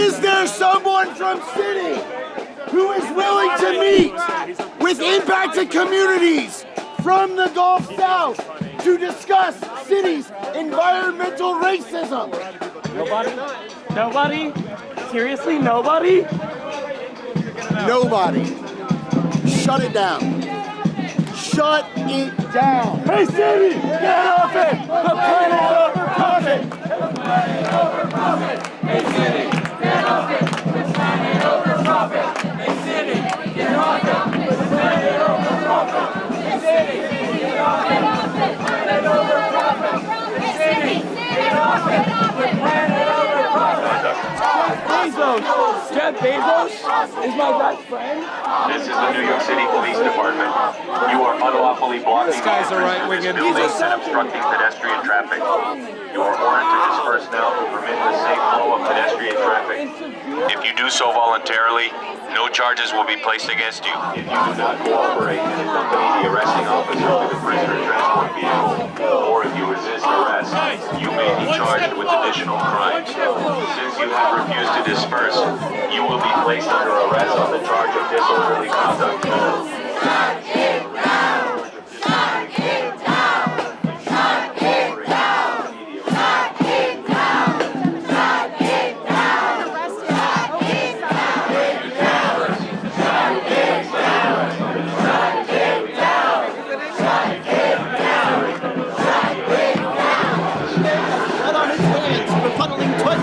Is there someone from City who is willing to meet with impacted communities from the Gulf South to discuss City's environmental racism? Nobody? Nobody? Seriously, nobody? Nobody. Shut it down. Shut it down. Hey City, get off it! The planet over profit! The planet over profit! Hey City, get off it! The planet over profit! Hey City, get off it! The planet over profit! Hey City, get off it! The planet over profit! Hey City, get off it! The planet over profit! Jeff Bezos is my best friend. This is the New York City Police Department. You are unlawfully blocking This guy's a right-wing this building and obstructing pedestrian traffic. You are ordered to disperse now to permit the safe flow of pedestrian traffic. If you do so voluntarily, no charges will be placed against you. If you do not cooperate and accompany the arresting officer to the prisoner transport vehicle, or if you resist arrest, you may be charged with additional crimes. Since you have refused to disperse, you will be placed under arrest on the charge of disorderly conduct.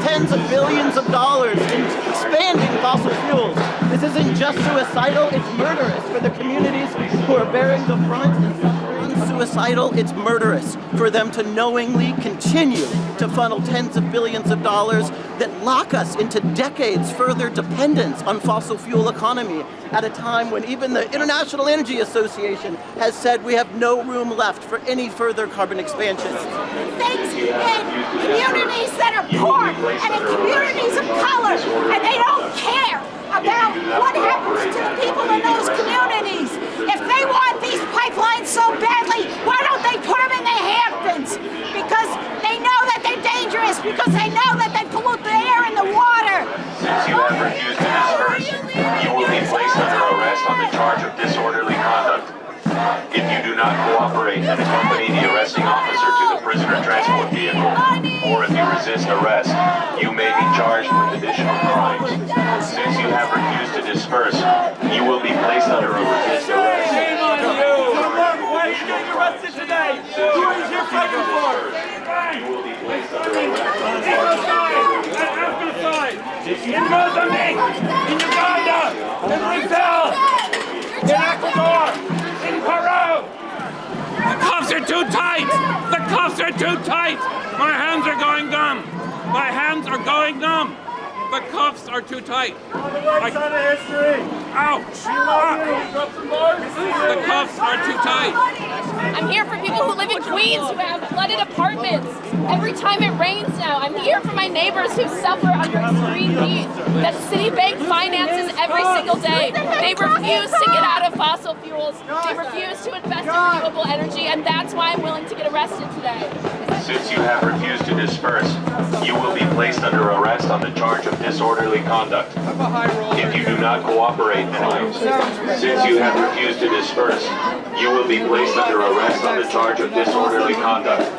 Tens of billions of dollars in expanding fossil fuels. This isn't just suicidal, it's murderous for the communities who are bearing the brunt. It's suicidal, it's murderous for them to knowingly continue to funnel tens of billions of dollars that lock us into decades further dependence on fossil fuel economy at a time when even the International Energy Association has said we have no room left for any further carbon expansion. Things in communities that are poor and in communities of color, and they don't care about what happens to the people in those communities. If they want these pipelines so badly, why don't they put them in the Hamptons? Because they know that they're dangerous, because they know that they pollute the air and the water. Since you have refused to disperse, you will be placed under arrest on the charge of disorderly conduct. If you do not cooperate and accompany the arresting officer to the prisoner transport vehicle, or if you resist arrest, you may be charged with additional crimes. Since you have refused to disperse, you will be placed under a resist arrest. Shame on you! Why are you getting arrested today? Who is your fighting for? You will be placed under arrest. In Mozambique, in Uganda, in Brazil, in Ecuador, in Peru. The cuffs are too tight! The cuffs are too tight! My hands are going numb! My hands are going numb! The cuffs are too tight! Right side of history! Ouch! The cuffs are too tight! I'm here for people who live in Queens who have flooded apartments. Every time it rains now, I'm here for my neighbors who suffer under extreme heat that Citibank finances every single day. They refuse to get out of fossil fuels. They refuse to invest in renewable energy, and that's why I'm willing to get arrested today. Since you have refused to disperse, you will be placed under arrest on the charge of disorderly conduct. If you do not cooperate, since you have refused to disperse, you will be placed under arrest on the charge of disorderly conduct.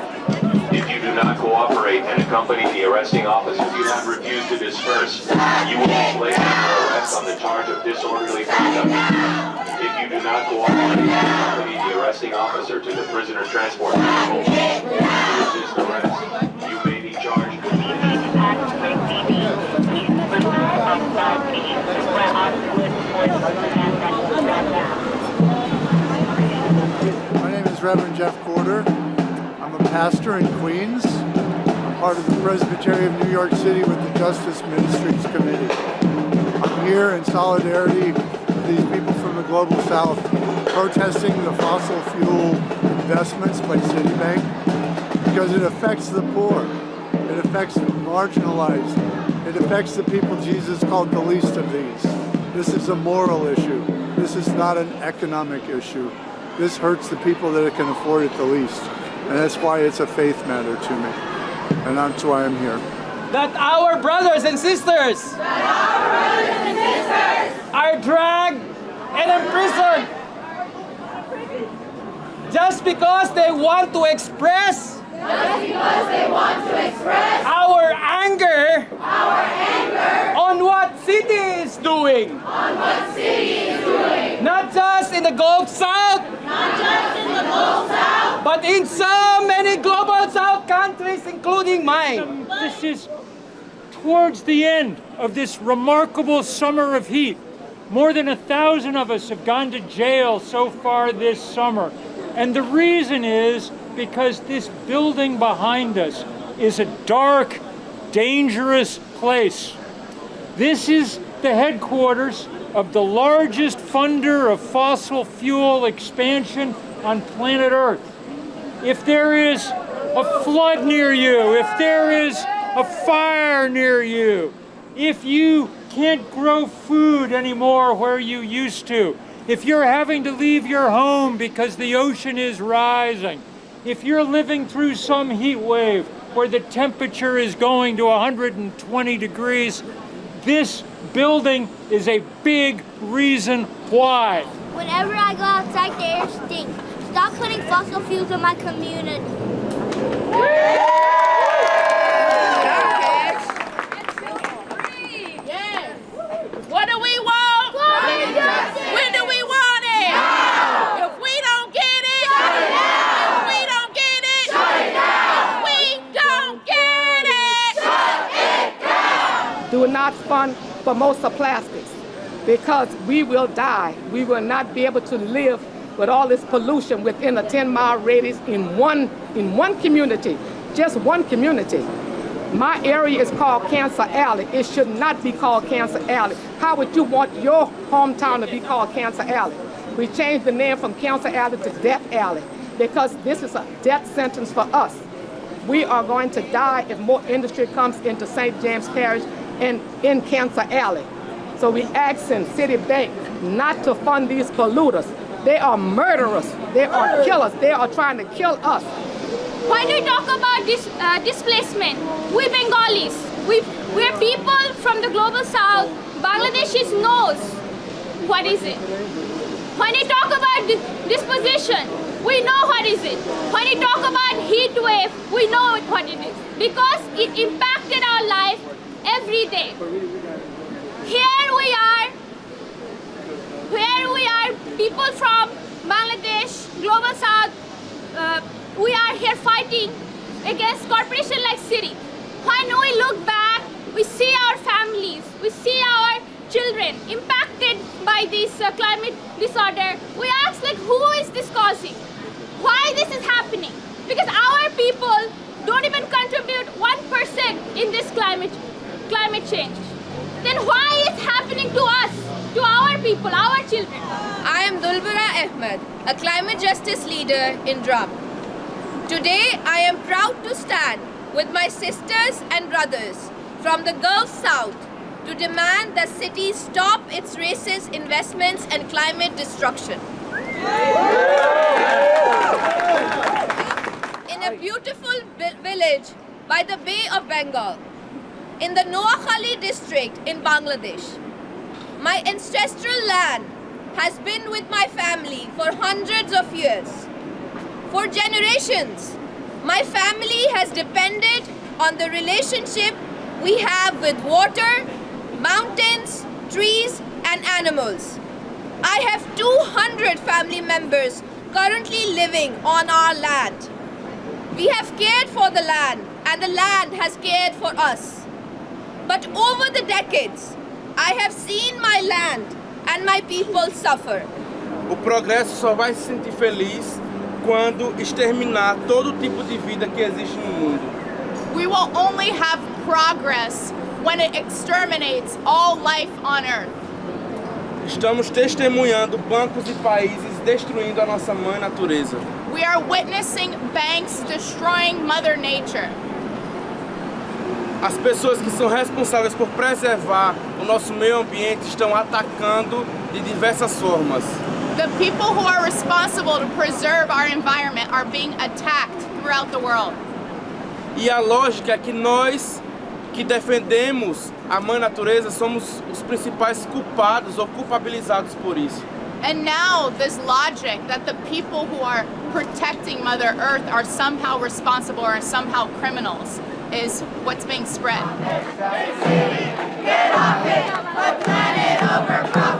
If you do not cooperate and accompany the arresting officer, you have refused to disperse, you will be placed under arrest on the charge of disorderly conduct. If you do not cooperate and accompany the arresting officer to the prisoner transport vehicle, resist arrest, you may be charged with My name is Reverend Jeff Corder. I'm a pastor in Queens. I'm part of the Presbytery of New York City with the Justice Ministries Committee. I'm here in solidarity with these people from the Global South protesting the fossil fuel investments by Citibank because it affects the poor. It affects the marginalized. It affects the people Jesus called the least of these. This is a moral issue. This is not an economic issue. This hurts the people that can afford it the least. And that's why it's a faith matter to me. And that's why I'm here. that our brothers and sisters are dragged and imprisoned just because they want to express our anger on what city is doing. Not just in the Gulf South, but in so many global South countries, including mine. This is towards the end of this remarkable summer of heat. More than 1,000 of us have gone to jail so far this summer. And the reason is because this building behind us is a dark, dangerous place. This is the headquarters of the largest funder of fossil fuel expansion on planet Earth. If there is a flood near you, if there is a fire near you, if you can't grow food anymore where you used to, if you're having to leave your home because the ocean is rising, if you're living through some heat wave where the temperature is going to 120 degrees, this building is a big reason why. Whenever I go outside, the air stinks. Stop putting fossil fuels in my community. Yes. What do we want? When do we want it? Now. If we don't get it, shut it down. If we don't get it, shut it down. If we don't get it, shut it down. Do not fund Formosa Plastics because we will die. We will not be able to live with all this pollution within a 10-mile radius in one community, just one community. My area is called Cancer Alley. It should not be called Cancer Alley. How would you want your hometown to be called Cancer Alley? We changed the name from Cancer Alley to Death Alley because this is a death sentence for us. We are going to die if more industry comes into St. James Parish and in Cancer Alley. So we asking Citibank not to fund these polluters. They are murderers. They are killers. They are trying to kill us. When we talk about displacement, we Bengalis, we're people from the global south. Bangladeshis knows what is it. When we talk about disposition, we know what is it. When we talk about heat wave, we know what it is because it impacted our life every day. Here we are, people from Bangladesh, global south. We are here fighting against corporations like Citi. When we look back, we see our families, we see our children impacted by this climate disorder. We ask, like, who is this causing? Why this is happening? Because our people don't even contribute 1% in this climate change. Then why is happening to us, to our people, our children? I am Dulbara Ahmed, a climate justice leader in Drum. Today, I am proud to stand with my sisters and brothers from the Gulf South to demand that Citi stop its racist investments and climate destruction. In a beautiful village by the Bay of Bengal, in the Noakhali district in Bangladesh, my ancestral land has been with my family for hundreds of years. For generations, my family has depended on the relationship we have with water, mountains, trees, and animals. I have 200 family members currently living on our land. We have cared for the land, and the land has cared for us. But over the decades, I have seen my land and my people suffer. O progresso só vai se sentir feliz quando exterminar todo tipo de vida que existe no mundo. We will only have progress when it exterminates all life on Earth. Estamos testemunhando bancos e países destruindo a nossa mãe natureza. We are witnessing banks destroying Mother Nature. As pessoas que são responsáveis por preservar o nosso meio ambiente estão atacando de diversas formas. The people who are responsible to preserve our environment are being attacked throughout the world. E a lógica é que nós, que defendemos a mãe natureza somos os principais culpados ou culpabilizados por isso. And now this logic that the people who are protecting Mother Earth are somehow responsible or somehow criminals is what's being spread. Get off it, put planet over profit.